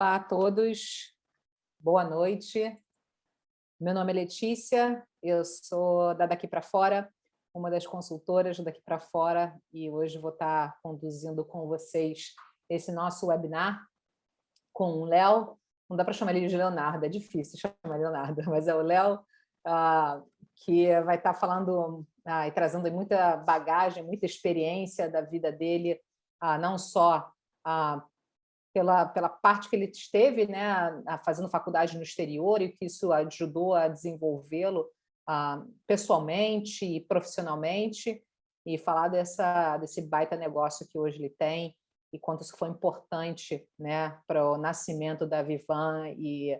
Olá a todos, boa noite. Meu nome é Letícia, eu sou da Daqui para Fora, uma das consultoras do Daqui para Fora, e hoje vou estar conduzindo com vocês esse nosso webinar com o Léo. Não dá para chamar ele de Leonardo, é difícil chamar Leonardo, mas é o Léo, que vai estar falando e trazendo muita bagagem, muita experiência da vida dele, não só pela parte que ele esteve, né, fazendo faculdade no exterior, e que isso ajudou a desenvolvê-lo pessoalmente e profissionalmente, e falar desse baita negócio que hoje ele tem, e quanto isso foi importante, né, para o nascimento da Vivan, e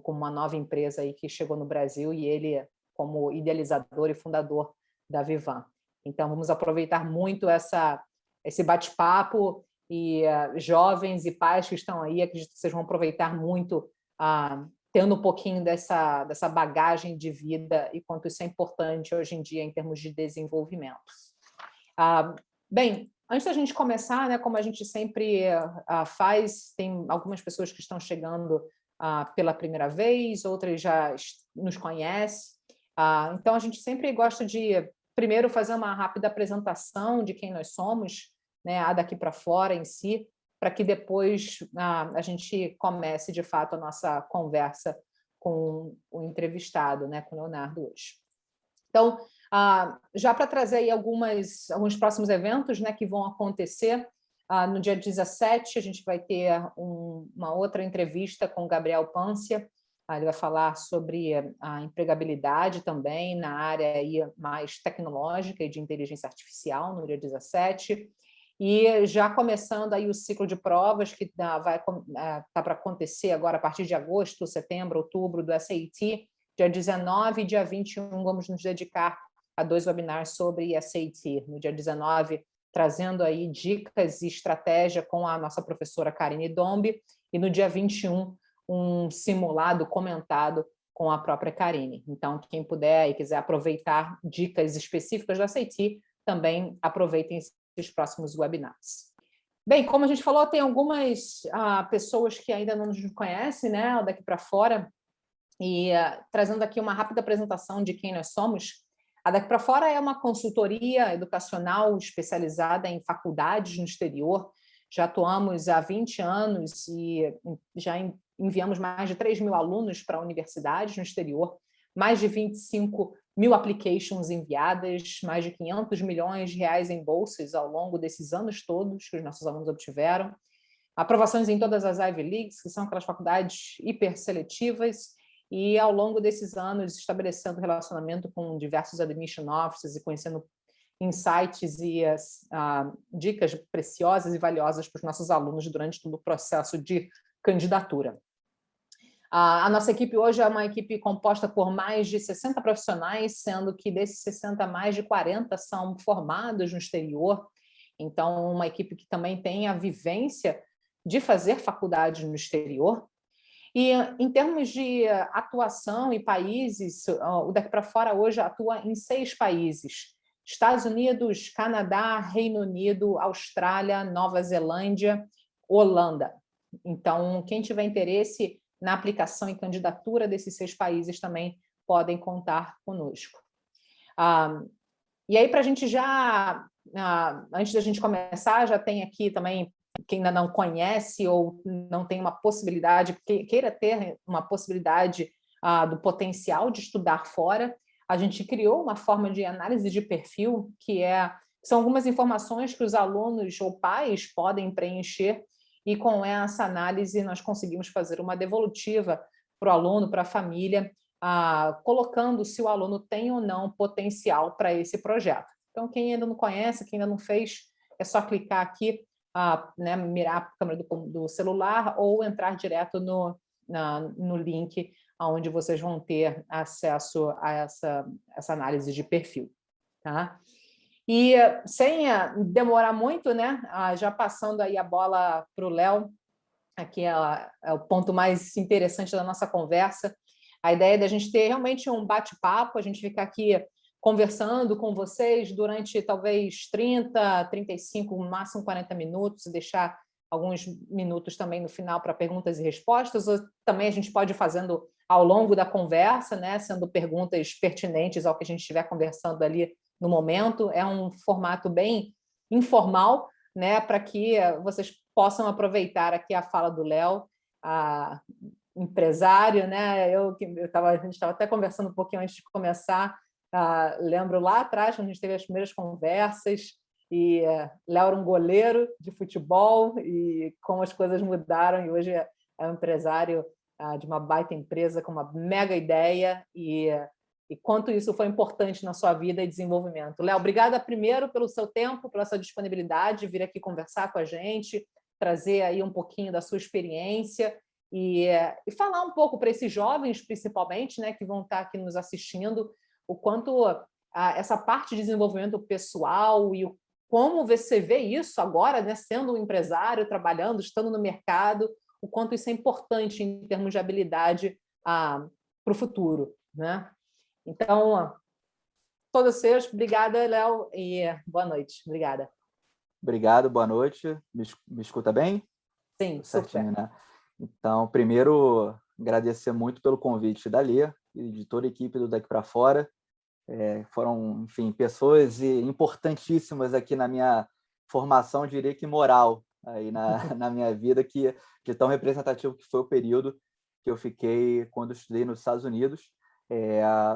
como uma nova empresa aí que chegou no Brasil, e ele como idealizador e fundador da Vivan. Então, vamos aproveitar muito esse bate-papo, e jovens e pais que estão aí, acredito que vocês vão aproveitar muito, tendo um pouquinho dessa bagagem de vida e quanto isso é importante hoje em dia em termos de desenvolvimento. Bem, antes da gente começar, né, como a gente sempre faz, tem algumas pessoas que estão chegando pela primeira vez, outras já nos conhecem, então a gente sempre gosta de, primeiro, fazer uma rápida apresentação de quem nós somos, né, a Daqui para Fora em si, para que depois a gente comece, de fato, a nossa conversa com o entrevistado, né, com o Leonardo hoje. Então, já para trazer aí alguns próximos eventos, né, que vão acontecer, no dia 17 a gente vai ter uma outra entrevista com o Gabriel Pância. Ele vai falar sobre a empregabilidade também na área aí mais tecnológica e de inteligência artificial, no dia 17. E já começando aí o ciclo de provas, que vai para acontecer agora a partir de agosto, setembro, outubro, do SAT, dia 19 e dia 21, vamos nos dedicar a 2 webinars sobre SAT. No dia 19, trazendo aí dicas e estratégia com a nossa professora Karine Dombe, e no dia 21, um simulado comentado com a própria Karine. Então, quem puder e quiser aproveitar dicas específicas da SAT, também aproveitem os próximos webinars. Bem, como a gente falou, tem algumas pessoas que ainda não nos conhecem, né, Daqui para Fora, e trazendo aqui uma rápida apresentação de quem nós somos. A Daqui para Fora é uma consultoria educacional especializada em faculdades no exterior. Já atuamos há 20 anos e já enviamos mais de 3.000 alunos para universidades no exterior, mais de 25.000 applications enviadas, mais de 500 milhões de reais em bolsas ao longo desses anos todos que os nossos alunos obtiveram, aprovações em todas as Ivy Leagues, que são aquelas faculdades hiperseletivas, e ao longo desses anos estabelecendo relacionamento com diversos admission offices e conhecendo insights e dicas preciosas e valiosas para os nossos alunos durante todo o processo de candidatura. A nossa equipe hoje é uma equipe composta por mais de 60 profissionais, sendo que desses 60, mais de 40 são formados no exterior. Então, uma equipe que também tem a vivência de fazer faculdade no exterior. E, em termos de atuação e países, o Daqui para Fora hoje atua em 6 países: Estados Unidos, Canadá, Reino Unido, Austrália, Nova Zelândia, Holanda. Então, quem tiver interesse na aplicação e candidatura desses 6 países também podem contar conosco. E aí, para a gente já, antes da gente começar, já tem aqui também, quem ainda não conhece ou não tem uma possibilidade, queira ter uma possibilidade do potencial de estudar fora, a gente criou uma forma de análise de perfil, que são algumas informações que os alunos ou pais podem preencher, e com essa análise nós conseguimos fazer uma devolutiva para o aluno, para a família, colocando se o aluno tem ou não potencial para esse projeto. Então, quem ainda não conhece, quem ainda não fez, é só clicar aqui, né, mirar a câmera do celular ou entrar direto no link onde vocês vão ter acesso a essa análise de perfil. Tá? E sem demorar muito, né, já passando aí a bola para o Léo, aqui é o ponto mais interessante da nossa conversa. A ideia é da gente ter realmente um bate-papo, a gente ficar aqui conversando com vocês durante talvez 30, 35, no máximo 40 minutos, e deixar alguns minutos também no final para perguntas e respostas, ou também a gente pode ir fazendo ao longo da conversa, né, sendo perguntas pertinentes ao que a gente estiver conversando ali no momento. É um formato bem informal, né, para que vocês possam aproveitar aqui a fala do Léo, a empresário, né? A gente estava até conversando um pouquinho antes de começar. Lembro lá atrás, quando a gente teve as primeiras conversas, e Léo era um goleiro de futebol, e como as coisas mudaram, e hoje é um empresário de uma baita empresa com uma mega ideia, e quanto isso foi importante na sua vida e desenvolvimento. Léo, obrigada primeiro pelo seu tempo, pela sua disponibilidade de vir aqui conversar com a gente, trazer aí um pouquinho da sua experiência e falar um pouco para esses jovens, principalmente, né, que vão estar aqui nos assistindo, o quanto essa parte de desenvolvimento pessoal e como você vê isso agora, né, sendo um empresário, trabalhando, estando no mercado, o quanto isso é importante em termos de habilidade para o futuro, né? Então, todos vocês, obrigada, Léo, e boa noite. Obrigada. Obrigado, boa noite. Me escuta bem? Sim, certinho, super. né? Então, primeiro, agradecer muito pelo convite da Lê e de toda a equipe do Daqui para Fora. Foram, enfim, pessoas importantíssimas aqui na minha formação, diria que moral, aí na minha vida, de tão representativo que foi o período que eu fiquei quando estudei nos Estados Unidos.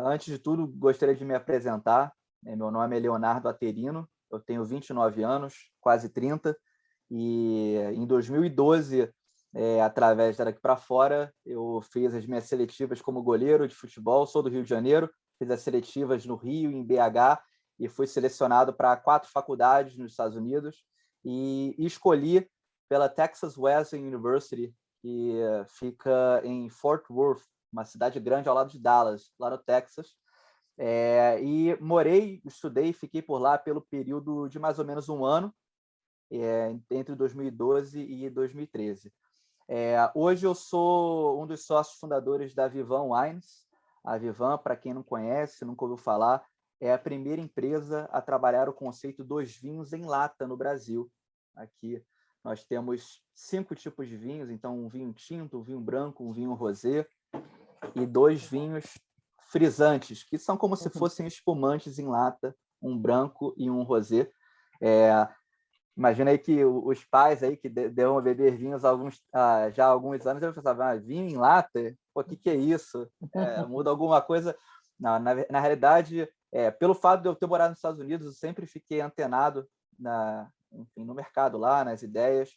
Antes de tudo, gostaria de me apresentar. Meu nome é Leonardo Aterino, eu tenho 29 anos, quase 30, e em 2012, através da Daqui para Fora, eu fiz as minhas seletivas como goleiro de futebol, sou do Rio de Janeiro, fiz as seletivas no Rio, em BH, e fui selecionado para 4 faculdades nos Estados Unidos, e escolhi pela Texas Wesleyan University, que fica em Fort Worth, uma cidade grande ao lado de Dallas, lá no Texas. E estudei e fiquei por lá pelo período de mais ou menos um ano, entre 2012 e 2013. Hoje eu sou um dos sócios fundadores da Vivan Wines. A Vivan, para quem não conhece, nunca ouviu falar, é a primeira empresa a trabalhar o conceito dos vinhos em lata no Brasil. Aqui nós temos 5 tipos de vinhos, então um vinho tinto, um vinho branco, um vinho rosé e 2 vinhos frisantes, que são como se fossem espumantes em lata, um branco e um rosé. Imagina aí que os pais aí que devam beber vinhos já há alguns anos, eu pensava, vinho em lata? Pô, o que é isso? Muda alguma coisa? Não, na realidade, pelo fato de eu ter morado nos Estados Unidos, eu sempre fiquei antenado enfim, no mercado lá, nas ideias.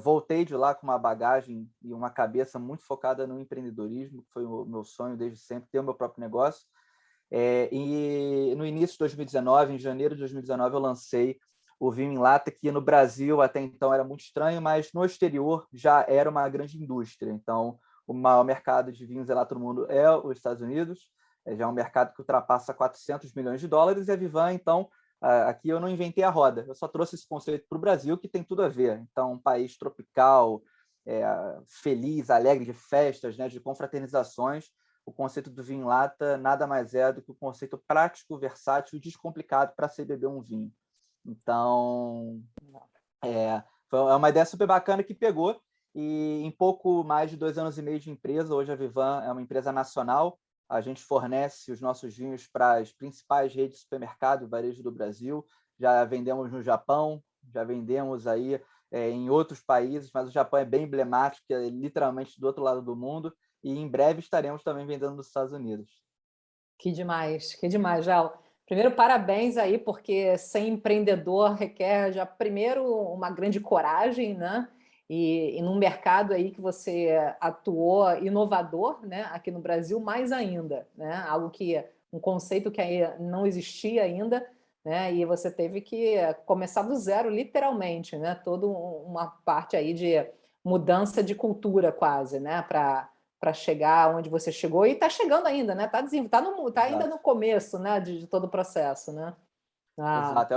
Voltei de lá com uma bagagem e uma cabeça muito focada no empreendedorismo, que foi o meu sonho desde sempre, ter o meu próprio negócio. E no início de 2019, em janeiro de 2019, eu lancei o vinho em lata, que no Brasil até então era muito estranho, mas no exterior já era uma grande indústria. Então, o maior mercado de vinhos em lata do mundo é os Estados Unidos, já é um mercado que ultrapassa 400 milhões de dólares, e a Vivan, então, aqui eu não inventei a roda, eu só trouxe esse conceito para o Brasil, que tem tudo a ver. Então, um país tropical, feliz, alegre, de festas, né, de confraternizações. O conceito do vinho em lata nada mais é do que o conceito prático, versátil e descomplicado para se beber um vinho. Então, foi uma ideia super bacana que pegou, e em pouco mais de 2 anos e meio de empresa, hoje a Vivan é uma empresa nacional. A gente fornece os nossos vinhos para as principais redes de supermercado e varejo do Brasil. Já vendemos no Japão, já vendemos aí em outros países, mas o Japão é bem emblemático, é literalmente do outro lado do mundo, e em breve estaremos também vendendo nos Estados Unidos. Que demais, Léo. Primeiro, parabéns aí, porque ser empreendedor requer já primeiro uma grande coragem, né? E num mercado aí que você atuou inovador, né? Aqui no Brasil, mais ainda, né? Um conceito que aí não existia ainda, né? E você teve que começar do zero, literalmente, né? Toda uma parte aí de mudança de cultura quase, né? Para chegar onde você chegou, e está chegando ainda, né? Tá ainda no começo, né? De todo o processo, né? Exato,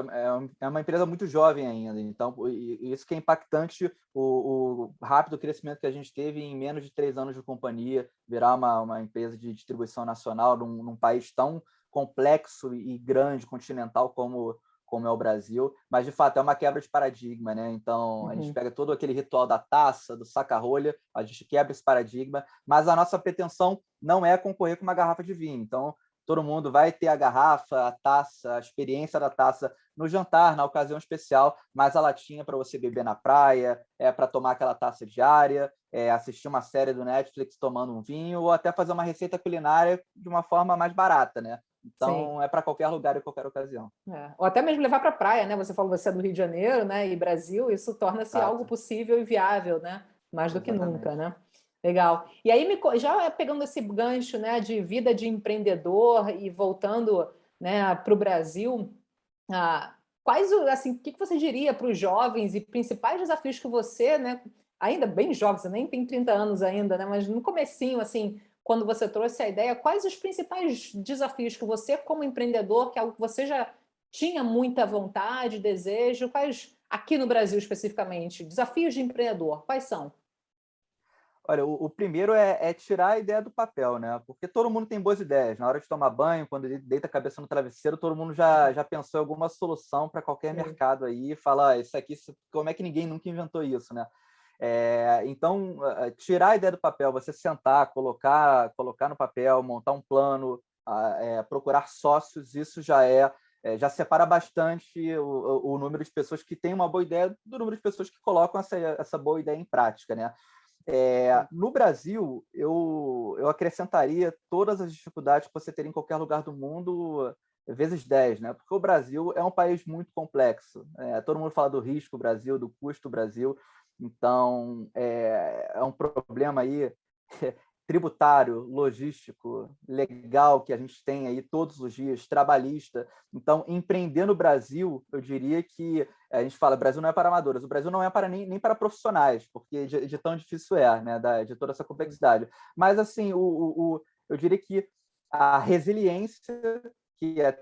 é uma empresa muito jovem ainda, então isso que é impactante, o rápido crescimento que a gente teve em menos de 3 anos de companhia, virar uma empresa de distribuição nacional num país tão complexo e grande, continental como como é o Brasil, mas, de fato, é uma quebra de paradigma, né? Então, a gente pega todo aquele ritual da taça, do saca-rolha, a gente quebra esse paradigma, mas a nossa pretensão não é concorrer com uma garrafa de vinho. Então, todo mundo vai ter a garrafa, a taça, a experiência da taça no jantar, na ocasião especial, mas a latinha para você beber na praia, para tomar aquela taça diária, assistir uma série do Netflix tomando um vinho, ou até fazer uma receita culinária de uma forma mais barata, né? Então, Sim. é para qualquer lugar e qualquer ocasião. Ou até mesmo levar para a praia, né? Você falou que você é do Rio de Janeiro, né? E Brasil, isso torna-se algo Exato, possível e viável, né? Mais do que nunca, exatamente. né? Legal. E aí, já pegando esse gancho, né, de vida de empreendedor e voltando, né, para o Brasil, assim, o que você diria para os jovens e principais desafios que você, né, ainda bem jovem, você nem tem 30 anos ainda, né, mas no comecinho, assim, quando você trouxe a ideia, quais os principais desafios que você, como empreendedor, que é algo que você já tinha muita vontade, desejo, quais, aqui no Brasil especificamente, desafios de empreendedor, quais são? Olha, o primeiro é tirar a ideia do papel, né? Porque todo mundo tem boas ideias. Na hora de tomar banho, quando ele deita a cabeça no travesseiro, todo mundo já pensou em alguma solução para qualquer Sim. mercado aí e fala, isso aqui, como é que ninguém nunca inventou isso, né? Então, tirar a ideia do papel, você sentar, colocar no papel, montar um plano, procurar sócios, isso já separa bastante o número de pessoas que têm uma boa ideia do número de pessoas que colocam essa boa ideia em prática, né? No Brasil, eu acrescentaria todas as dificuldades que você teria em qualquer lugar do mundo vezes 10, né? Porque o Brasil é um país muito complexo. Todo mundo fala do risco Brasil, do custo Brasil. Então, é um problema aí tributário, logístico, legal que a gente tem aí todos os dias, trabalhista. Então, empreender no Brasil, eu diria que a gente fala, o Brasil não é para amadores, o Brasil não é para nem para profissionais, porque de tão difícil né, de toda essa complexidade. Mas, assim, eu diria que a resiliência, que é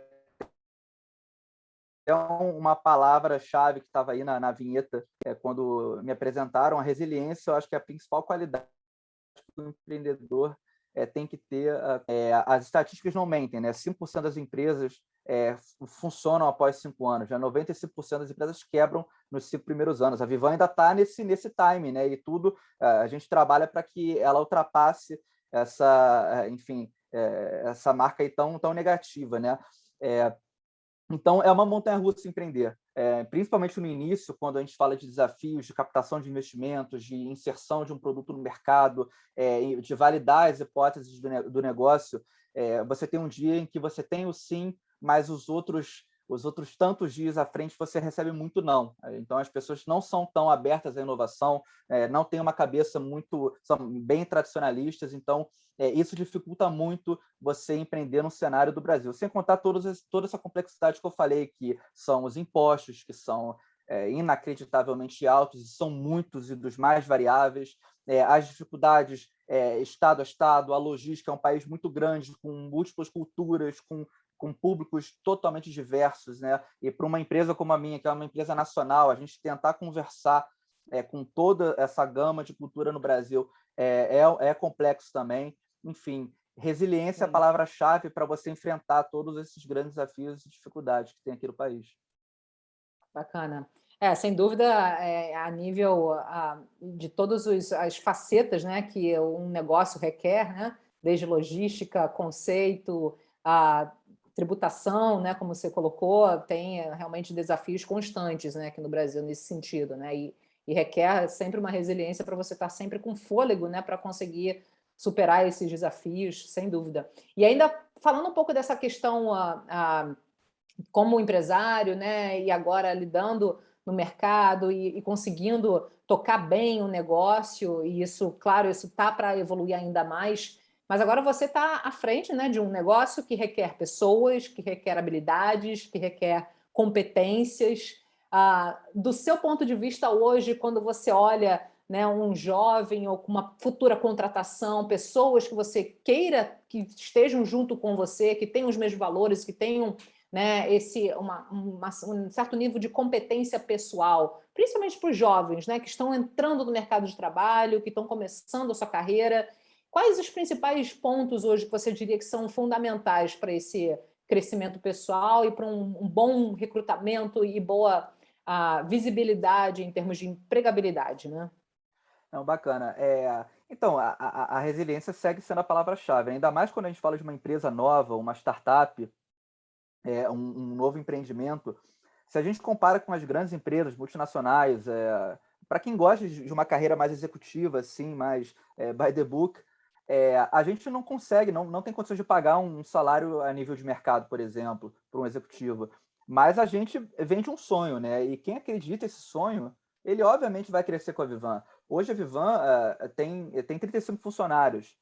uma palavra-chave que estava aí na vinheta, quando me apresentaram, a resiliência, eu acho que é a principal qualidade que o empreendedor tem que ter. As estatísticas não mentem, né? 5% das empresas funcionam após 5 anos, já 95% das empresas quebram nos 5 primeiros anos. A Vivan ainda está nesse time, né? E tudo, a gente trabalha para que ela ultrapasse enfim, essa marca aí tão negativa, né? Então, é uma montanha-russa empreender, principalmente no início, quando a gente fala de desafios de captação de investimentos, de inserção de um produto no mercado, de validar as hipóteses do negócio. Você tem um dia em que você tem o sim, mas os outros tantos dias à frente você recebe muito não. Então, as pessoas não são tão abertas à inovação, não têm uma cabeça são bem tradicionalistas, então isso dificulta muito você empreender no cenário do Brasil, sem contar toda essa complexidade que eu falei, que são os impostos, que são inacreditavelmente altos, e são muitos e dos mais variáveis, as dificuldades estado a estado, a logística é um país muito grande, com múltiplas culturas, com públicos totalmente diversos, né? E para uma empresa como a minha, que é uma empresa nacional, a gente tentar conversar com toda essa gama de cultura no Brasil é complexo também. Enfim, resiliência é a Sim. palavra-chave para você enfrentar todos esses grandes desafios e dificuldades que tem aqui no país. Bacana. Sem dúvida, a nível de todas as facetas, né, que um negócio requer, né, desde logística, conceito, a tributação, né, como você colocou, tem realmente desafios constantes, né, aqui no Brasil nesse sentido, né, e requer sempre uma resiliência para você estar sempre com fôlego, né, para conseguir superar esses desafios, sem dúvida. E ainda falando um pouco dessa questão como empresário, né, e agora lidando no mercado e conseguindo tocar bem o negócio, e isso, claro, isso tá para evoluir ainda mais, mas agora você está à frente, né, de um negócio que requer pessoas, que requer habilidades, que requer competências. Do seu ponto de vista hoje, quando você olha, né, um jovem ou com uma futura contratação, pessoas que você queira que estejam junto com você, que tenham os mesmos valores, que tenham, né, um certo nível de competência pessoal, principalmente para os jovens, né, que estão entrando no mercado de trabalho, que estão começando a sua carreira. Quais os principais pontos hoje que você diria que são fundamentais para crescimento pessoal e para um bom recrutamento e boa visibilidade em termos de empregabilidade, né? Não, bacana. Então, a resiliência segue sendo a palavra-chave, ainda mais quando a gente fala de uma empresa nova, uma startup, um novo empreendimento. Se a gente compara com as grandes empresas multinacionais, para quem gosta de uma carreira mais executiva, assim, mais by the book, a gente não consegue, não tem condições de pagar um salário a nível de mercado, por exemplo, para um executivo. Mas a gente vende um sonho, né? E quem acredita nesse sonho, ele obviamente vai crescer com a Vivan. Hoje a Vivan tem 35 funcionários.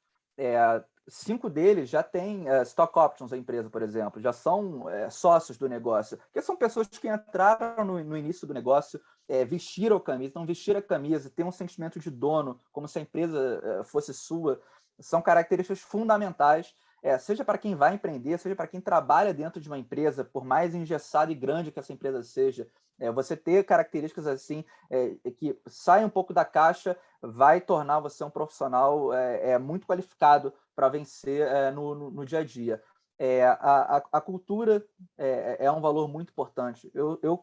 5 deles já têm stock options, a empresa, por exemplo, já são sócios do negócio, que são pessoas que entraram no início do negócio, vestiram a camisa, não vestiram a camisa, têm um sentimento de dono, como se a empresa fosse sua, são características fundamentais, seja para quem vai empreender, seja para quem trabalha dentro de uma empresa, por mais engessada e grande que essa empresa seja, você ter características assim, que saem um pouco da caixa, vai tornar você um profissional muito qualificado para vencer no dia a dia. A cultura é um valor muito importante.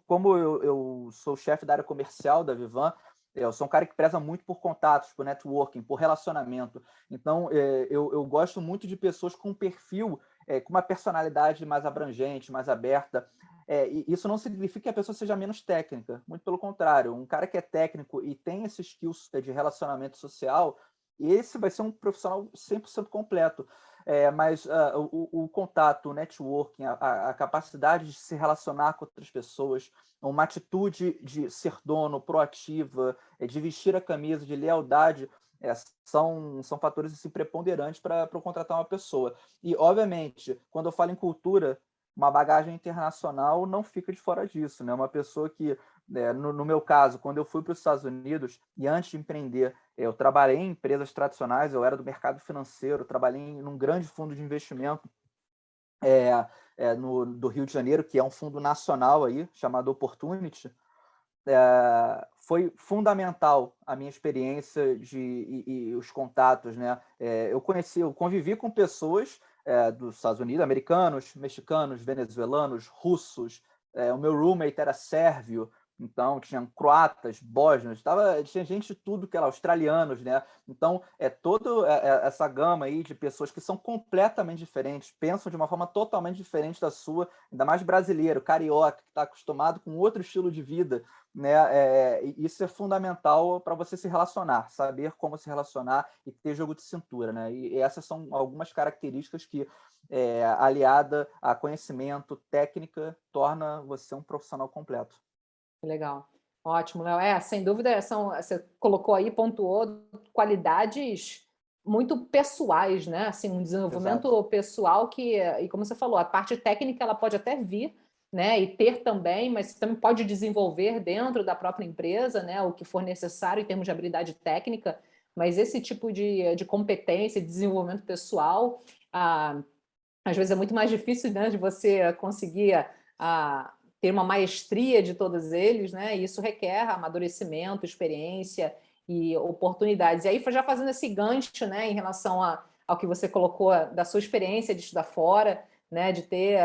Como eu sou chefe da área comercial da Vivan, eu sou um cara que preza muito por contatos, por networking, por relacionamento. Então, eu gosto muito de pessoas com um perfil, com uma personalidade mais abrangente, mais aberta. E isso não significa que a pessoa seja menos técnica, muito pelo contrário. Um cara que é técnico e tem esses skills de relacionamento social, esse vai ser um profissional 100% completo. Mas o contato, o networking, a capacidade de se relacionar com outras pessoas, uma atitude de ser dono, proativa, de vestir a camisa, de lealdade, são fatores assim, preponderantes para contratar uma pessoa. E, obviamente, quando eu falo em cultura, uma bagagem internacional não fica de fora disso, né? Uma pessoa que, no meu caso, quando eu fui para os Estados Unidos e antes de empreender, eu trabalhei em empresas tradicionais, eu era do mercado financeiro, trabalhei num grande fundo de investimento do Rio de Janeiro, que é um fundo nacional aí, chamado Opportunity. Foi fundamental a minha experiência e os contatos, né? Eu convivi com pessoas dos Estados Unidos, americanos, mexicanos, venezuelanos, russos. O meu roommate era sérvio, então tinham croatas, bósnios, tinha gente de tudo que era australianos, né? Então toda essa gama aí de pessoas que são completamente diferentes, pensam de uma forma totalmente diferente da sua, ainda mais brasileiro, carioca, que está acostumado com outro estilo de vida, né? Isso é fundamental para você se relacionar, saber como se relacionar e ter jogo de cintura, né? E essas são algumas características que, aliada a conhecimento, técnica, torna você um profissional completo. Legal. Ótimo, Léo. Sem dúvida, você colocou aí, pontuou qualidades muito pessoais, né? Assim, um desenvolvimento Exato. pessoal e como você falou, a parte técnica ela pode até vir, né? E ter também, mas você também pode desenvolver dentro da própria empresa, né? O que for necessário em termos de habilidade técnica, mas esse tipo de competência, de desenvolvimento pessoal, às vezes é muito mais difícil, né? De você conseguir ter uma maestria de todos eles, né? E isso requer amadurecimento, experiência e oportunidades. E aí, já fazendo esse gancho, né, em relação ao que você colocou da sua experiência de estudar fora, né, de ter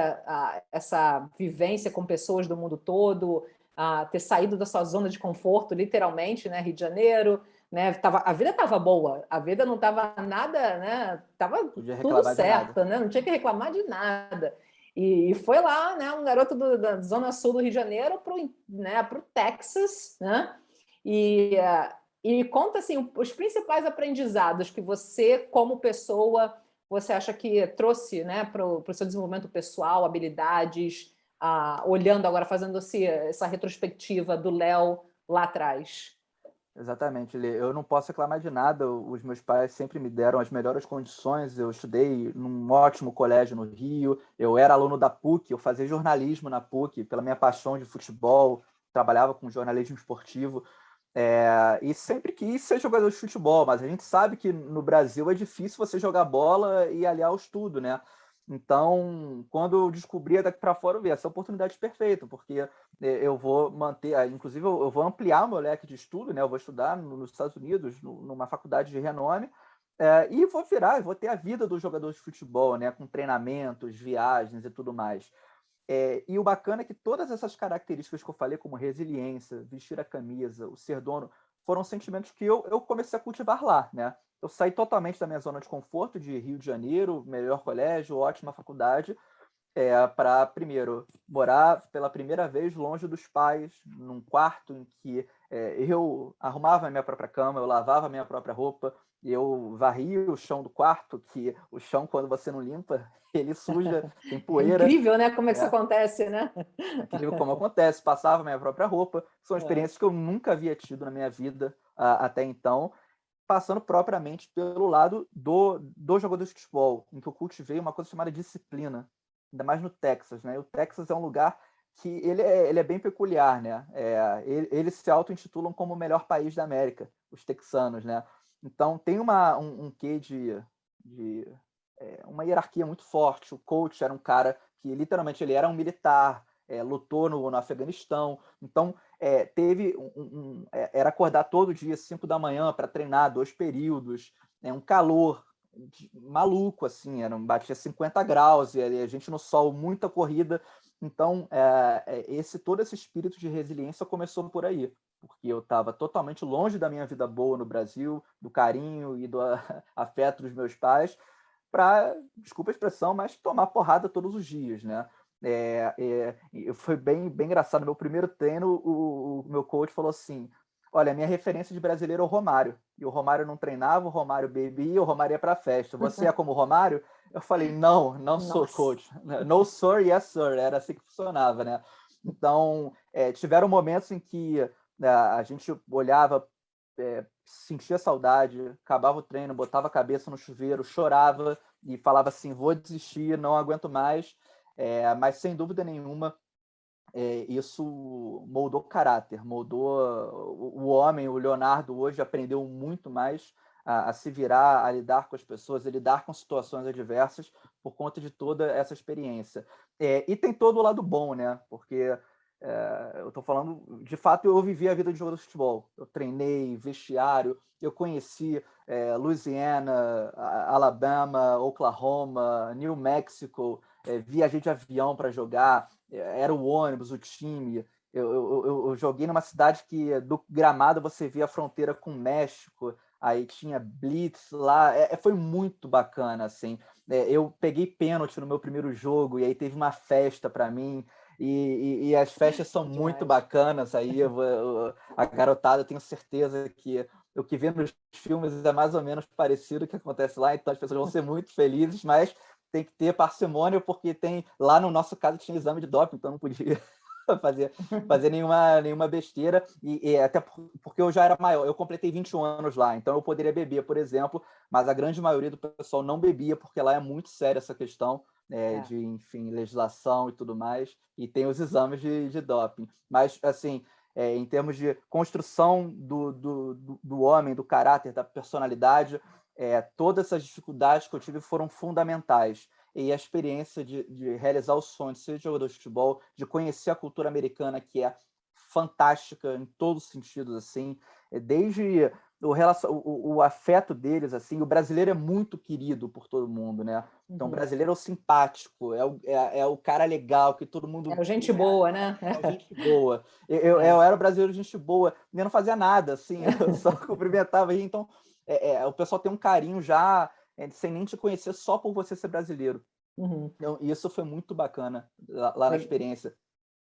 essa vivência com pessoas do mundo todo, ter saído da sua zona de conforto, literalmente, né, Rio de Janeiro, né, a vida estava boa, a vida não estava nada, né, estava Podia tudo reclamar de nada. certo, né, não tinha que reclamar de nada. E foi lá, né, um garoto da zona sul do Rio de Janeiro pro Texas, né? E conta assim os principais aprendizados que você, como pessoa, você acha que trouxe, né, para o seu desenvolvimento pessoal, habilidades, olhando agora, fazendo essa retrospectiva do Léo lá atrás. Exatamente, Lê. Eu não posso reclamar de nada. Os meus pais sempre me deram as melhores condições. Eu estudei num ótimo colégio no Rio. Eu era aluno da PUC, eu fazia jornalismo na PUC pela minha paixão de futebol. Trabalhava com jornalismo esportivo. E sempre quis ser jogador de futebol, mas a gente sabe que no Brasil é difícil você jogar bola e aliar o estudo, né? Então, quando eu descobri daqui para fora, eu vi essa oportunidade perfeita, porque eu vou manter, inclusive eu vou ampliar o meu leque de estudo, né? Eu vou estudar nos Estados Unidos, numa faculdade de renome, E vou ter a vida do jogador de futebol, né? Com treinamentos, viagens e tudo mais. E o bacana é que todas essas características que eu falei, como resiliência, vestir a camisa, o ser dono, foram sentimentos que eu comecei a cultivar lá, né? Eu saí totalmente da minha zona de conforto de Rio de Janeiro, melhor colégio, ótima faculdade, para, primeiro, morar pela primeira vez longe dos pais, num quarto em que eu arrumava a minha própria cama, eu lavava a minha própria roupa, eu varria o chão do quarto, que o chão, quando você não limpa, ele suja, tem É poeira. incrível, né? Como é que isso Né? acontece, né? Incrível como acontece, passava a minha própria roupa, são experiências que eu nunca havia tido na minha vida até então, passando propriamente pelo lado do jogador de futebol, em que eu cultivei uma coisa chamada disciplina, ainda mais no Texas, né? O Texas é um lugar que ele é bem peculiar, né? Eles se auto-intitulam como o melhor país da América, os texanos, né? Então tem um quê de uma hierarquia muito forte. O coach era um cara que literalmente ele era um militar, lutou no Afeganistão, então teve era acordar todo dia 5 da manhã para treinar 2 períodos, um calor maluco, assim, batia 50 graus, e a gente no sol, muita corrida. Então, todo esse espírito de resiliência começou por aí, porque eu estava totalmente longe da minha vida boa no Brasil, do carinho e do afeto dos meus pais, para, desculpa a expressão, mas tomar porrada todos os dias, né? Foi bem engraçado. No meu primeiro treino, o meu coach falou assim: olha, minha referência de brasileiro é o Romário. E o Romário não treinava, o Romário bebia, o Romário ia para a festa. Você é como o Romário? Eu falei: não sou Nossa. coach. No, sir, yes, sir. Era assim que funcionava, né? Então, tiveram momentos em que a gente olhava, sentia saudade, acabava o treino, botava a cabeça no chuveiro, chorava e falava assim: vou desistir, não aguento mais. Mas, sem dúvida nenhuma, isso moldou caráter, moldou o homem. O Leonardo hoje aprendeu muito mais a se virar, a lidar com as pessoas, a lidar com situações adversas por conta de toda essa experiência. E tem todo o lado bom, né? Porque eu estou falando, de fato, eu vivi a vida de jogador de futebol. Eu treinei, vestiário, eu conheci Louisiana, Alabama, Oklahoma, New Mexico, viajei de avião para jogar, era o ônibus, o time. Eu joguei numa cidade que do gramado você via a fronteira com o México, aí tinha blitz lá, foi muito bacana, assim. Eu peguei pênalti no meu primeiro jogo, e aí teve uma festa para mim, e as festas são muito Demais. bacanas, aí a garotada, eu tenho certeza que o que vê nos filmes é mais ou menos parecido com o que acontece lá, então as pessoas vão ser muito felizes, mas tem que ter parcimônia, porque lá no nosso caso tinha exame de doping, então não podia fazer nenhuma besteira, e até porque eu já era maior, eu completei 21 anos lá, então eu poderia beber, por exemplo, mas a grande maioria do pessoal não bebia, porque lá é muito séria essa questão de, enfim, legislação e tudo mais, e tem os exames de doping. Mas, assim, em termos de construção do homem, do caráter, da personalidade, todas essas dificuldades que eu tive foram fundamentais. E a experiência de realizar o sonho de ser jogador de futebol, de conhecer a cultura americana, que é fantástica em todos os sentidos, assim, desde o afeto deles, assim. O brasileiro é muito querido por todo mundo, né? Então, o brasileiro é o simpático, é o cara legal, que todo mundo... É gente boa, né? É gente boa. Eu era o brasileiro gente boa, eu não fazia nada, assim, eu só cumprimentava. Então, o pessoal tem um carinho já, sem nem te conhecer, só por você ser brasileiro. Uhum. Então, isso foi muito bacana lá na experiência.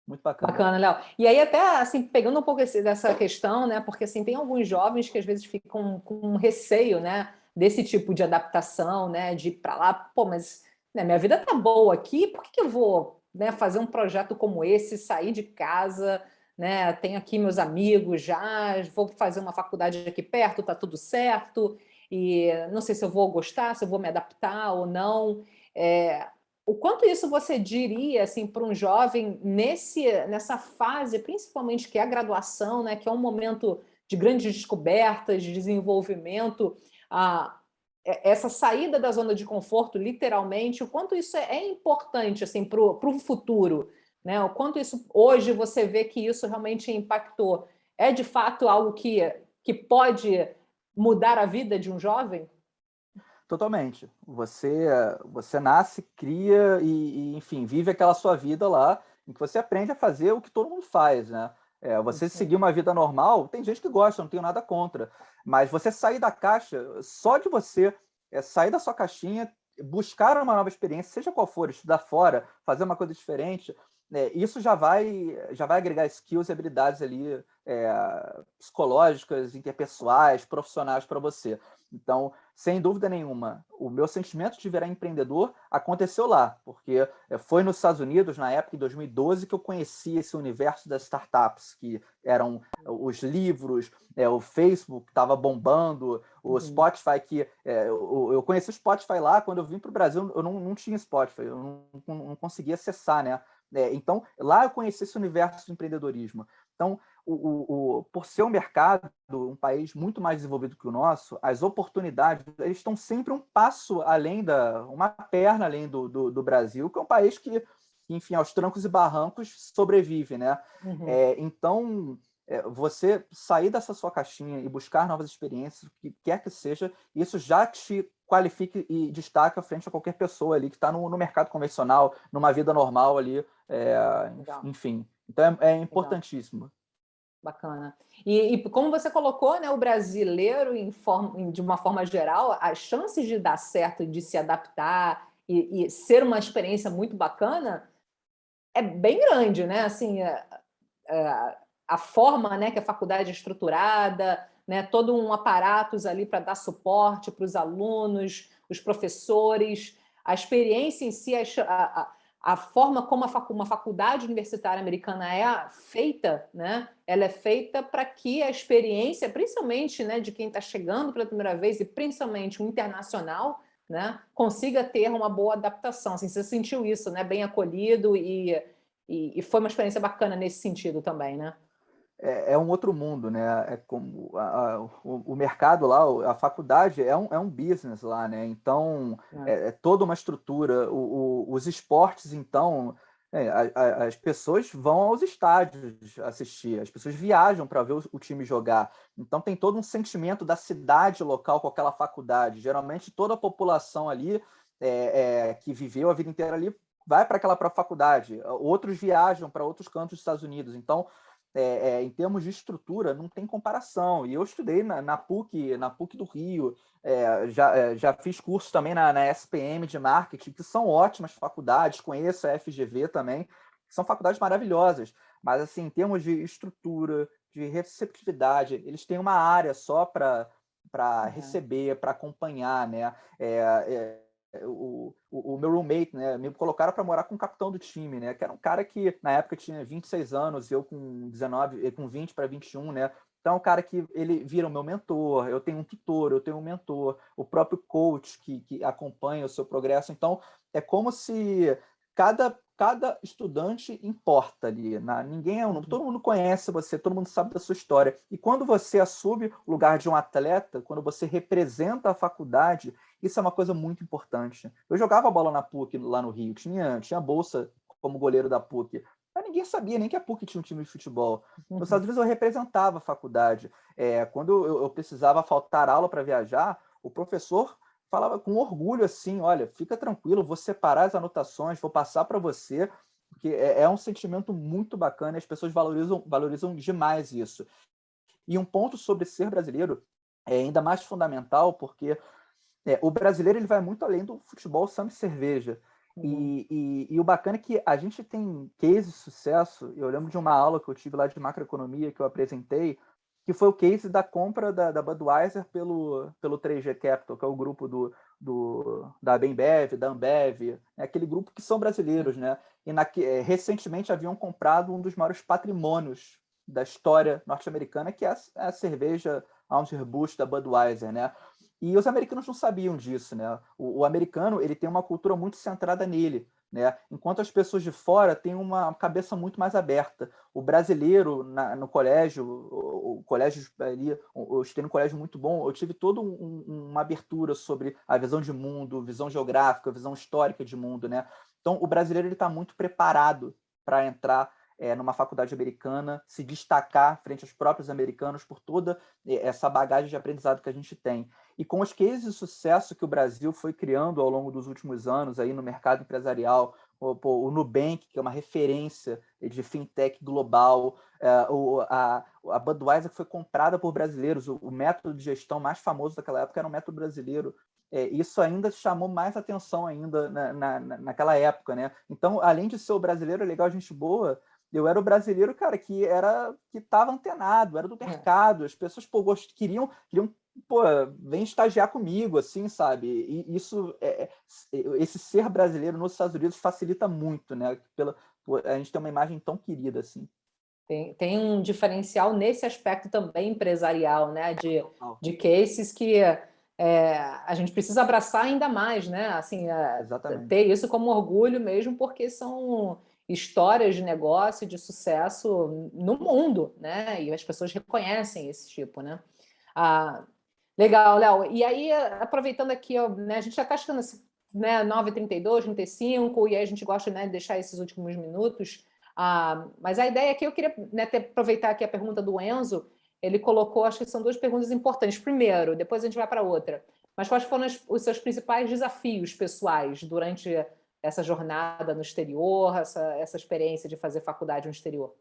Muito bacana. Bacana, Léo. E aí, até assim, pegando um pouco dessa questão, né? Porque assim, tem alguns jovens que às vezes ficam com receio, né? Desse tipo de adaptação, né? De ir para lá, pô, mas né, minha vida tá boa aqui, por que eu vou, né, fazer um projeto como esse, sair de casa, né? Tenho aqui meus amigos já, vou fazer uma faculdade aqui perto, tá tudo certo, e não sei se eu vou gostar, se eu vou me adaptar ou não. O quanto isso você diria assim para um jovem nessa fase, principalmente que é a graduação, né, que é um momento de grandes descobertas, de desenvolvimento, essa saída da zona de conforto, literalmente, o quanto isso é importante assim para o futuro, né? O quanto isso hoje você vê que isso realmente impactou? É de fato algo que pode mudar a vida de um jovem? Totalmente. Você nasce, cria enfim, vive aquela sua vida lá, em que você aprende a fazer o que todo mundo faz, né? Você Isso aí. seguir uma vida normal, tem gente que gosta, não tenho nada contra, mas você sair da caixa, só de você sair da sua caixinha, buscar uma nova experiência, seja qual for, estudar fora, fazer uma coisa diferente, isso já vai agregar skills e habilidades ali psicológicas, interpessoais, profissionais para você. Então, sem dúvida nenhuma, o meu sentimento de virar empreendedor aconteceu lá, porque foi nos Estados Unidos, na época, em 2012, que eu conheci esse universo das startups, que eram os livros, o Facebook estava bombando, o Spotify, eu conheci o Spotify lá, quando eu vim para o Brasil, eu não tinha Spotify, eu não conseguia acessar, né? Então, lá eu conheci esse universo do empreendedorismo. Então, por ser um mercado, um país muito mais desenvolvido que o nosso, as oportunidades eles estão sempre um passo além uma perna além do Brasil, que é um país que, enfim, aos trancos e barrancos sobrevive, né? Então, você sair dessa sua caixinha e buscar novas experiências, o que quer que seja, isso já te qualifica e destaca frente a qualquer pessoa ali que está no mercado convencional, numa vida normal ali, enfim. Então, é Legal. importantíssimo. Bacana. E como você colocou, né, o brasileiro, de uma forma geral, as chances de dar certo, de se adaptar e ser uma experiência muito bacana é bem grande, né? Assim, a forma, né, que a faculdade é estruturada, né, todo um aparatos ali para dar suporte para os alunos, os professores, a experiência em si, a forma como uma faculdade universitária americana é feita, né, ela é feita para que a experiência, principalmente, né, de quem está chegando pela primeira vez e principalmente o internacional, né, consiga ter uma boa adaptação. Assim, você sentiu isso, né, bem acolhido e foi uma experiência bacana nesse sentido também, né? É um outro mundo, né? É como o mercado lá, a faculdade é um business lá, né? Então é toda uma estrutura. Os esportes, então, as pessoas vão aos estádios assistir, as pessoas viajam para ver o time jogar. Então tem todo um sentimento da cidade local com aquela faculdade. Geralmente toda a população ali que viveu a vida inteira ali vai para aquela faculdade. Outros viajam para outros cantos dos Estados Unidos. Então em termos de estrutura, não tem comparação. E eu estudei na PUC do Rio, já fiz curso também na SPM de marketing, que são ótimas faculdades, conheço a FGV também, que são faculdades maravilhosas. Mas, assim, em termos de estrutura, de receptividade, eles têm uma área só para receber, para acompanhar, né? O meu roommate, né, me colocaram para morar com o capitão do time, né, que era um cara que na época tinha 26 anos, eu com 19, com 20 para 21, né? Então, é um cara que ele vira o meu mentor, eu tenho um tutor, eu tenho um mentor, o próprio coach que acompanha o seu progresso. Então, é como se cada estudante importa ali. Ninguém todo mundo conhece você, todo mundo sabe da sua história. E quando você assume o lugar de um atleta, quando você representa a faculdade, isso é uma coisa muito importante. Eu jogava bola na PUC lá no Rio, tinha bolsa como goleiro da PUC, mas ninguém sabia nem que a PUC tinha um time de futebol. Nos Estados Unidos eu representava a faculdade. Quando eu precisava faltar aula para viajar, o professor falava com orgulho assim, olha, fica tranquilo, vou separar as anotações, vou passar para você, porque é um sentimento muito bacana e as pessoas valorizam demais isso. E um ponto sobre ser brasileiro é ainda mais fundamental, porque o brasileiro ele vai muito além do futebol, samba e cerveja. E o bacana é que a gente tem cases de sucesso. Eu lembro de uma aula que eu tive lá de macroeconomia que eu apresentei, que foi o case da compra da Budweiser pelo 3G Capital, que é o grupo da Bembev, da Ambev, aquele grupo que são brasileiros, né? E recentemente haviam comprado um dos maiores patrimônios da história norte-americana, que é a cerveja Anheuser-Busch da Budweiser, né? E os americanos não sabiam disso, né? O americano ele tem uma cultura muito centrada nele, né? Enquanto as pessoas de fora têm uma cabeça muito mais aberta. O brasileiro no colégio, o colégio ali, eu estudei num colégio muito bom, eu tive toda uma abertura sobre a visão de mundo, visão geográfica, visão histórica de mundo, né? Então o brasileiro ele está muito preparado para entrar numa faculdade americana, se destacar frente aos próprios americanos por toda essa bagagem de aprendizado que a gente tem. E com os cases de sucesso que o Brasil foi criando ao longo dos últimos anos aí no mercado empresarial, o Nubank, que é uma referência de fintech global, a Budweiser, que foi comprada por brasileiros, o método de gestão mais famoso daquela época era um método brasileiro. Isso ainda chamou mais atenção ainda naquela época, né? Então, além de ser o brasileiro legal, gente boa, eu era o brasileiro, cara, que estava antenado, era do mercado, as pessoas queriam pô, vem estagiar comigo, assim, sabe? E isso, esse ser brasileiro nos Estados Unidos facilita muito, né? A gente tem uma imagem tão querida, assim. Tem um diferencial nesse aspecto também empresarial, né? De cases que a gente precisa abraçar ainda mais, né? Assim, Exatamente. ter isso como orgulho mesmo, porque são histórias de negócio, de sucesso no mundo, né? E as pessoas reconhecem esse tipo, né? Ah, legal, Léo. E aí, aproveitando aqui, né, a gente já está chegando, né, 9h32, 35, e aí a gente gosta, né, de deixar esses últimos minutos. Mas a ideia aqui, eu queria, né, aproveitar aqui a pergunta do Enzo. Ele colocou, acho que são duas perguntas importantes. Primeiro, depois a gente vai para outra. Mas quais foram os seus principais desafios pessoais durante essa jornada no exterior, essa experiência de fazer faculdade no exterior?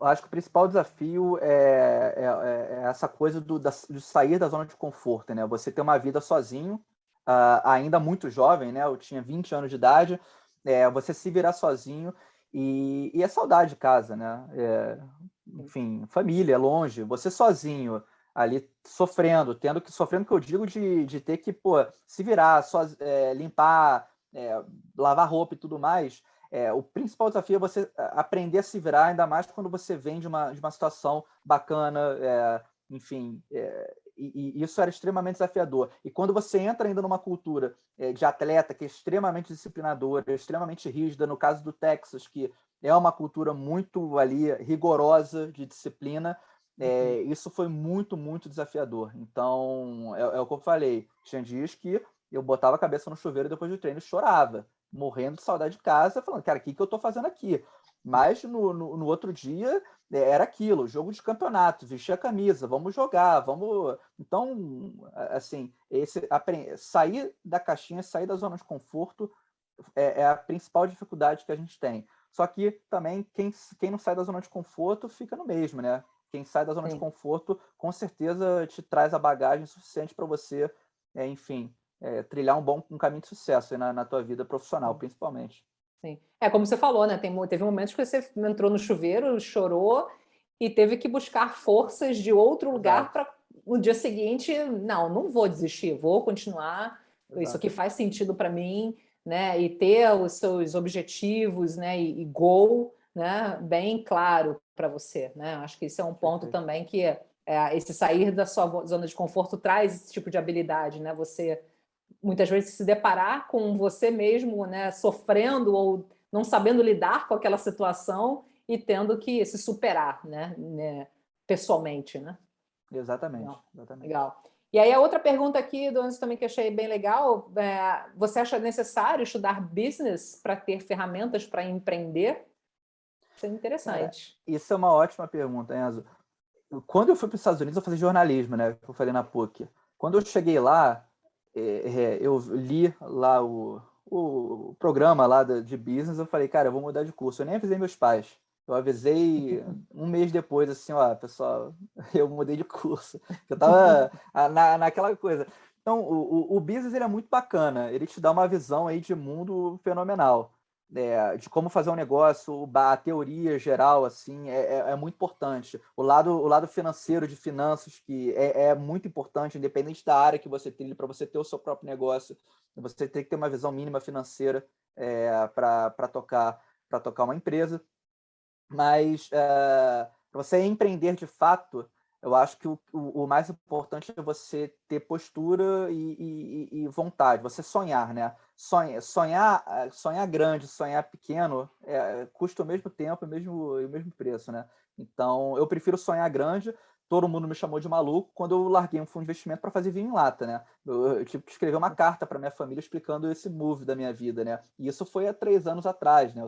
Acho que o principal desafio é essa coisa de sair da zona de conforto, né? Você ter uma vida sozinho, ainda muito jovem, né? Eu tinha 20 anos de idade, você se virar sozinho e a saudade de casa, né? Enfim, família, longe, você sozinho ali sofrendo, sofrendo que eu digo de ter que, pô, se virar, limpar, lavar roupa e tudo mais. O principal desafio é você aprender a se virar, ainda mais quando você vem de uma situação bacana, enfim, e isso era extremamente desafiador. E quando você entra ainda numa cultura de atleta que é extremamente disciplinadora, extremamente rígida, no caso do Texas, que é uma cultura muito ali rigorosa de disciplina, isso foi muito, muito desafiador. Então, é o que eu falei, tinha dias que eu botava a cabeça no chuveiro depois do treino e chorava, morrendo de saudade de casa, falando, cara, o que eu estou fazendo aqui? Mas no outro dia era aquilo, jogo de campeonato, vestir a camisa, vamos jogar, vamos. Então, assim, sair da caixinha, sair da zona de conforto é a principal dificuldade que a gente tem. Só que também quem não sai da zona de conforto fica no mesmo, né? Quem sai da zona de conforto, com certeza te traz a bagagem suficiente para você, enfim, trilhar um caminho de sucesso na tua vida profissional, principalmente. Sim. Como você falou, né? Teve momentos que você entrou no chuveiro, chorou e teve que buscar forças de outro lugar para no dia seguinte, não vou desistir, vou continuar. Exato. Isso aqui faz sentido para mim, né? E ter os seus objetivos, né? E goal, né? Bem claro para você, né? Acho que isso é um ponto também que esse sair da sua zona de conforto traz esse tipo de habilidade, né? Você muitas vezes se deparar com você mesmo, né, sofrendo ou não sabendo lidar com aquela situação e tendo que se superar, né pessoalmente, né? Exatamente. Legal. E aí a outra pergunta aqui do Anjo também que achei bem legal, você acha necessário estudar business para ter ferramentas para empreender? Isso é interessante. Cara, isso é uma ótima pergunta, Enzo. Quando eu fui para os Estados Unidos, eu fazia jornalismo, né? Que eu falei na PUC. Quando eu cheguei lá, eu li lá o programa lá de business, eu falei, cara, eu vou mudar de curso. Eu nem avisei meus pais. Eu avisei um mês depois, assim, ó, pessoal, eu mudei de curso. Eu tava naquela coisa. Então, o business, ele é muito bacana. Ele te dá uma visão aí de mundo fenomenal. De como fazer um negócio, a teoria geral, assim, é muito importante. O lado financeiro, de finanças, que é muito importante, independente da área que você trilha, para você ter o seu próprio negócio, você tem que ter uma visão mínima financeira para tocar uma empresa. Mas para você empreender de fato, Eu acho que o mais importante é você ter postura e vontade, você sonhar, né? Sonhar grande, sonhar pequeno, custa o mesmo tempo e o mesmo preço, né? Então, eu prefiro sonhar grande. Todo mundo me chamou de maluco quando eu larguei um fundo de investimento para fazer vinho em lata, né? Eu tive que escrever uma carta para minha família explicando esse move da minha vida, né? E isso foi há 3 anos atrás, né?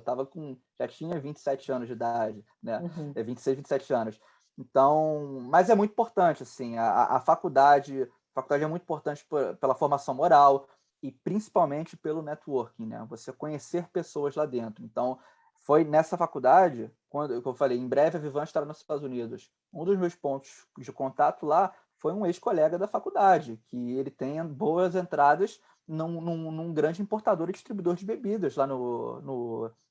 Já tinha 27 anos de idade, né? Uhum. 26, 27 anos. Então, mas é muito importante, assim, a faculdade é muito importante pela formação moral e principalmente pelo networking, né? Você conhecer pessoas lá dentro. Então, foi nessa faculdade, quando eu falei, em breve a Vivan estará nos Estados Unidos. Um dos meus pontos de contato lá foi um ex-colega da faculdade, que ele tem boas entradas num grande importador e distribuidor de bebidas lá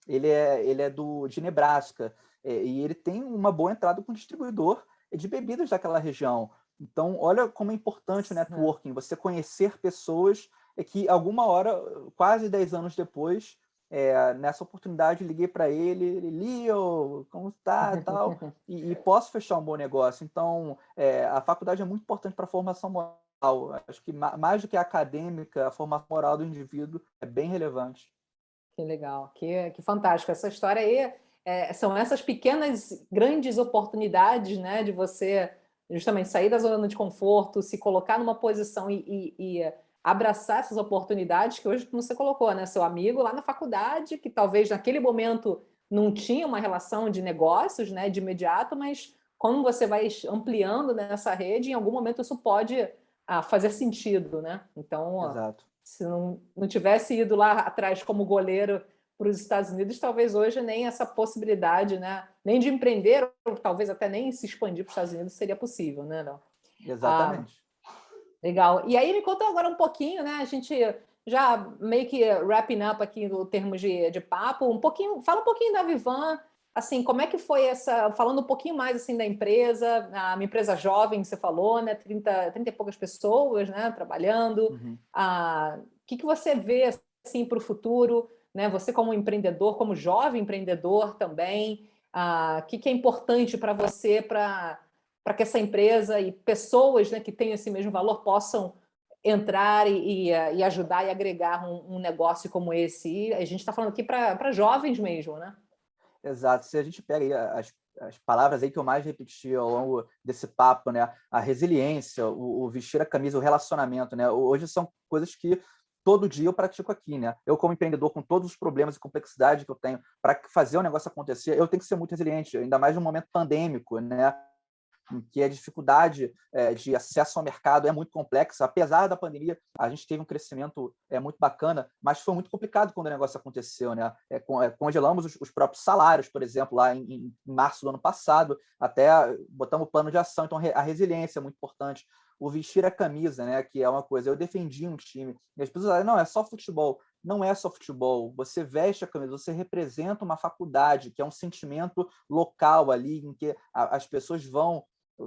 ele é de Nebraska. E ele tem uma boa entrada com distribuidor de bebidas daquela região. Então, olha como é importante o networking, você conhecer pessoas que alguma hora, quase 10 anos depois, nessa oportunidade, liguei para ele, Leo, como está, tal, e posso fechar um bom negócio. Então, a faculdade é muito importante para a formação moral. Acho que mais do que a acadêmica, a formação moral do indivíduo é bem relevante. Que legal, que fantástico. Essa história aí são essas pequenas, grandes oportunidades, né, de você justamente sair da zona de conforto, se colocar numa posição e abraçar essas oportunidades que hoje, como você colocou, né, seu amigo lá na faculdade, que talvez naquele momento não tinha uma relação de negócios, né, de imediato, mas como você vai ampliando nessa rede, em algum momento isso pode fazer sentido, né? Então, Exato. se não tivesse ido lá atrás como goleiro para os Estados Unidos, talvez hoje nem essa possibilidade, né? Nem de empreender, ou talvez até nem se expandir para os Estados Unidos seria possível, né? Não? Ah, Exatamente. legal. E aí me conta agora um pouquinho, né? A gente já meio que wrapping up aqui no termos de papo, fala um pouquinho da Vivan, assim, como é que foi falando um pouquinho mais assim da empresa, a minha empresa jovem, que você falou, né? 30 e poucas pessoas, né, trabalhando. Uhum. O que você vê assim para o futuro, né? Você como empreendedor, como jovem empreendedor também, o que é importante para você para que essa empresa e pessoas, né, que têm esse mesmo valor possam entrar e ajudar e agregar um negócio como esse. E a gente está falando aqui para jovens mesmo, né? Exato. Se a gente pega aí as palavras aí que eu mais repeti ao longo desse papo, né? A resiliência, o vestir a camisa, o relacionamento, né? Hoje são coisas que todo dia eu pratico aqui, né? Eu, como empreendedor, com todos os problemas e complexidade que eu tenho para fazer o negócio acontecer, eu tenho que ser muito resiliente, ainda mais num momento pandêmico, né? Em que a dificuldade de acesso ao mercado é muito complexa. Apesar da pandemia, a gente teve um crescimento muito bacana, mas foi muito complicado quando o negócio aconteceu, né? Congelamos os próprios salários, por exemplo, lá em março do ano passado, até botamos plano de ação. Então, a resiliência é muito importante. O vestir a camisa, né? Que é uma coisa. Eu defendi um time, e as pessoas falam, não, é só futebol. Não é só futebol. Você veste a camisa, você representa uma faculdade, que é um sentimento local ali, em que as pessoas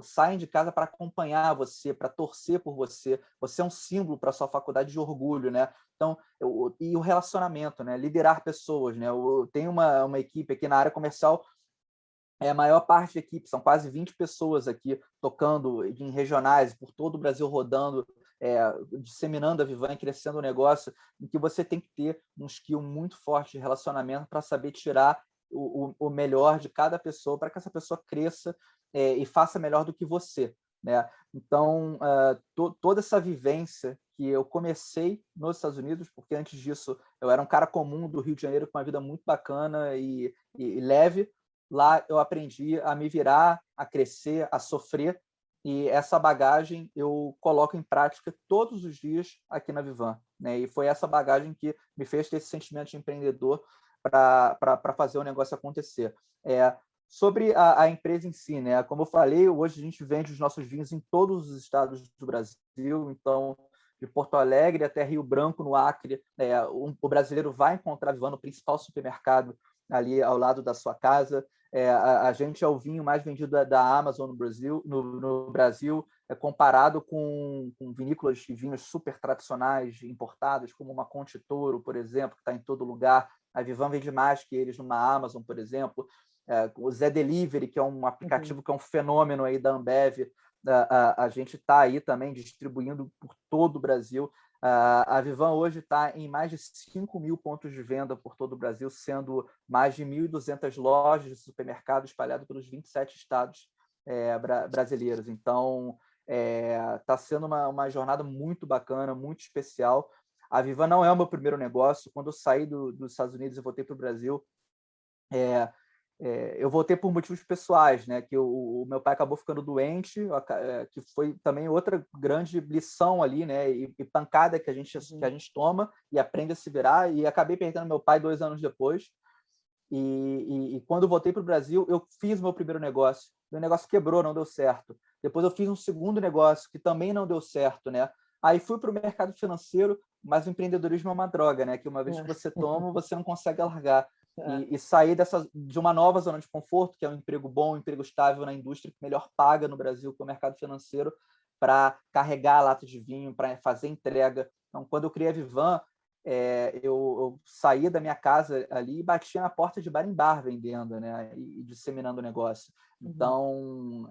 saem de casa para acompanhar você, para torcer por você. Você é um símbolo para a sua faculdade de orgulho, né? Então, e o relacionamento, né? Liderar pessoas, né? Eu tenho uma equipe aqui na área comercial, a maior parte da equipe, são quase 20 pessoas aqui tocando em regionais por todo o Brasil, rodando, disseminando a Vivan, crescendo o negócio, em que você tem que ter um skill muito forte de relacionamento para saber tirar o melhor de cada pessoa, para que essa pessoa cresça e faça melhor do que você, né? Então, toda essa vivência que eu comecei nos Estados Unidos, porque antes disso eu era um cara comum do Rio de Janeiro com uma vida muito bacana e leve. Lá eu aprendi a me virar, a crescer, a sofrer, e essa bagagem eu coloco em prática todos os dias aqui na Vivan, né? E foi essa bagagem que me fez ter esse sentimento de empreendedor para fazer o negócio acontecer. Sobre a empresa em si, né? Como eu falei, hoje a gente vende os nossos vinhos em todos os estados do Brasil, então de Porto Alegre até Rio Branco, no Acre, o brasileiro vai encontrar a Vivan no principal supermercado ali ao lado da sua casa. A gente é o vinho mais vendido da Amazon no Brasil, comparado com vinícolas de vinhos super tradicionais importados, como uma Conte Toro, por exemplo, que está em todo lugar. A Vivan vende mais que eles numa Amazon, por exemplo. o Zé Delivery, que é um aplicativo que é um fenômeno aí da Ambev. A gente está aí também distribuindo por todo o Brasil. A Vivan hoje está em mais de 5.000 pontos de venda por todo o Brasil, sendo mais de 1.200 lojas de supermercado espalhadas pelos 27 estados brasileiros. Então, está sendo uma jornada muito bacana, muito especial. A Vivan não é o meu primeiro negócio. Quando eu saí dos Estados Unidos e voltei para o Brasil, eu voltei por motivos pessoais, né? Que o meu pai acabou ficando doente, que foi também outra grande lição ali, né? E pancada que a gente toma e aprende a se virar. E acabei perdendo meu pai 2 anos depois. E quando eu voltei para o Brasil, eu fiz meu primeiro negócio. Meu negócio quebrou, não deu certo. Depois eu fiz um segundo negócio que também não deu certo, né? Aí fui para o mercado financeiro, mas o empreendedorismo é uma droga, né? Que uma vez que você toma, você não consegue largar. E sair de uma nova zona de conforto, que é um emprego bom, um emprego estável na indústria que melhor paga no Brasil, que é o mercado financeiro, para carregar a lata de vinho, para fazer entrega. Então, quando eu criei a Vivan, eu saía da minha casa ali e batia na porta de bar em bar vendendo, né? E disseminando o negócio. Então,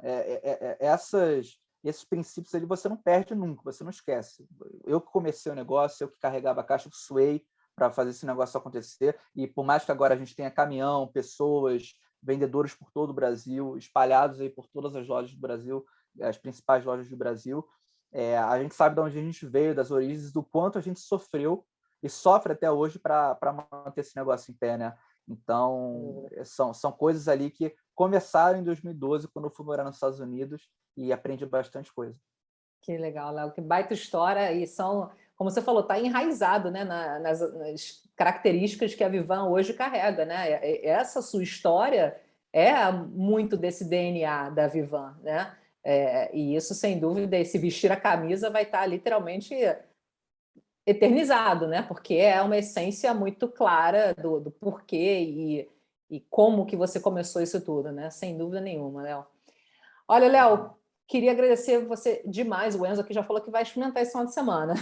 esses princípios ali você não perde nunca, você não esquece. Eu que comecei o negócio, eu que carregava a caixa, eu suei para fazer esse negócio acontecer. E por mais que agora a gente tenha caminhão, pessoas, vendedores por todo o Brasil, espalhados aí por todas as lojas do Brasil, as principais lojas do Brasil, a gente sabe de onde a gente veio, das origens, do quanto a gente sofreu e sofre até hoje para manter esse negócio em pé, né? Então, são coisas ali que começaram em 2012, quando eu fui morar nos Estados Unidos, e aprendi bastante coisa. Que legal, Léo, que baita história, e são, como você falou, está enraizado, né, nas características que a Vivan hoje carrega, né? Essa sua história é muito desse DNA da Vivan, né? E isso, sem dúvida, esse vestir a camisa vai estar literalmente eternizado, né? Porque é uma essência muito clara do porquê e como que você começou isso tudo, né? Sem dúvida nenhuma, Léo. Olha, Léo, queria agradecer você demais. O Enzo aqui já falou que vai experimentar esse final de semana.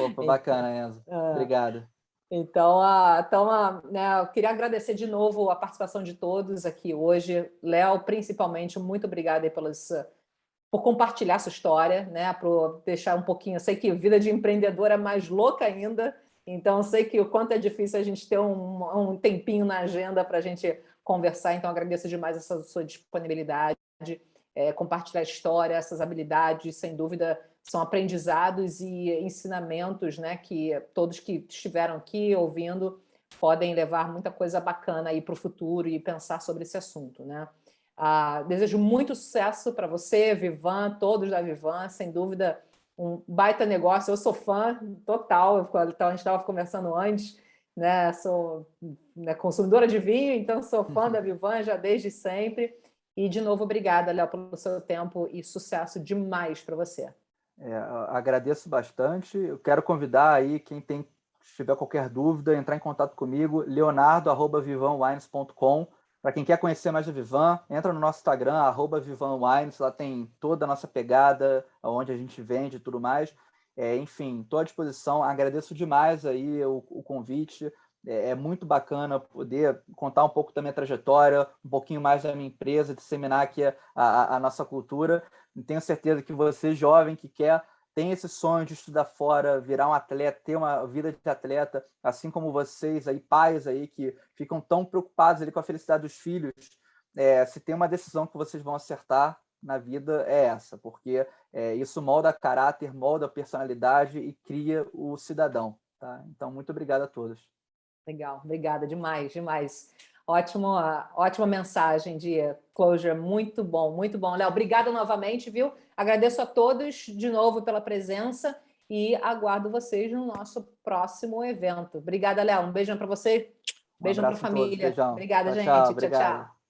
Opa, bacana, Enzo. Obrigado. Então, né, eu queria agradecer de novo a participação de todos aqui hoje. Léo, principalmente, muito obrigada aí por compartilhar sua história, né? Por deixar um pouquinho. Eu sei que vida de empreendedor é mais louca ainda, então eu sei que o quanto é difícil a gente ter um tempinho na agenda para a gente conversar. Então, agradeço demais essa sua disponibilidade, compartilhar a história, essas habilidades, sem dúvida, são aprendizados e ensinamentos, né? Que todos que estiveram aqui ouvindo podem levar muita coisa bacana aí para o futuro e pensar sobre esse assunto, né? Desejo muito sucesso para você, Vivan, todos da Vivan, sem dúvida, um baita negócio. Eu sou fã total, a gente estava conversando antes, né? Sou, né, consumidora de vinho, então sou fã da Vivan já desde sempre. E, de novo, obrigada, Léo, pelo seu tempo e sucesso demais para você. Agradeço bastante. Eu quero convidar aí quem tiver qualquer dúvida, entrar em contato comigo, leonardo@vivanwines.com. Para quem quer conhecer mais a Vivan, entra no nosso Instagram, @vivanwines, lá tem toda a nossa pegada, onde a gente vende e tudo mais. Enfim, estou à disposição. Agradeço demais aí o convite. É muito bacana poder contar um pouco da minha trajetória, um pouquinho mais da minha empresa, disseminar aqui a nossa cultura. E tenho certeza que você, jovem, que tem esse sonho de estudar fora, virar um atleta, ter uma vida de atleta, assim como vocês, aí, pais aí, que ficam tão preocupados ali com a felicidade dos filhos, se tem uma decisão que vocês vão acertar na vida, é essa, porque isso molda caráter, molda personalidade e cria o cidadão. Tá? Então, muito obrigado a todos. Legal, obrigada, demais, demais. Ótima mensagem de closure, muito bom, Léo. Obrigada novamente, viu? Agradeço a todos de novo pela presença e aguardo vocês no nosso próximo evento. Obrigada, Léo. Um beijão para você, beijão para a família. Beijão. Obrigada, Tchau, gente. tchau. Tchau, Obrigado. tchau.